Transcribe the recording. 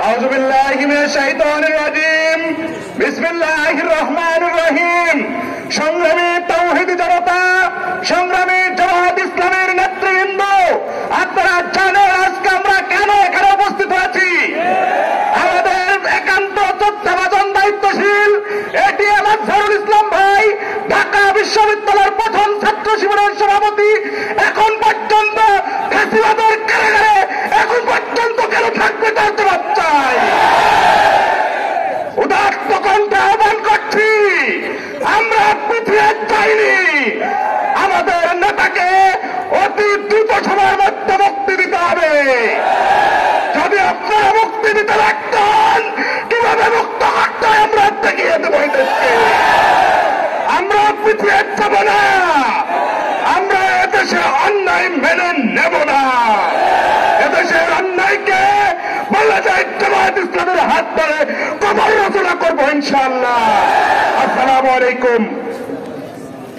আউযু বিল্লাহি মিনাশ শাইতানির রাজিম। বিসমিল্লাহির রহমানির রহিম। সংগ্রামী তাওহীদ জনতা, সংগ্রামী জামাত ইসলামের নেতৃবৃন্দ, আপনারা জানেন আজকে আমরা কেন এখানে উপস্থিত হয়েছি। আমাদের একান্ত তত্ত্বাবধান দায়িত্বশীল এটিএম আজহারুল ইসলাম ভাই, ঢাকা বিশ্ববিদ্যালয়ের প্রথম ছাত্র শিবিরের সভাপতি, এখন পর্যন্ত ফ্যাসিবাদের কারাগারে এখন পর্যন্ত কেন থাকবে তার জবাব চাই। উদাত্ত কণ্ঠে আহ্বান করছি, আমরা পিছিয়ে যাইনি। আমাদের নেতাকে অতি দ্রুত সময়ের মধ্যে মুক্তি দিতে হবে। যদি আপনারা মুক্তি দিতে লাগতেন, কিভাবে মুক্ত করতে হয় আমরা দেখিয়ে দেবো এই দেশকে। আমরা পিছিয়ে যাব না, আমরা এদেশের অন্যায় মেনে নেব না। এদেশের অন্যায়কে বলা যায় জামাত ইসলামের হাত ধরে কবর রচনা করবো ইনশাআল্লাহ। আসসালামু আলাইকুম।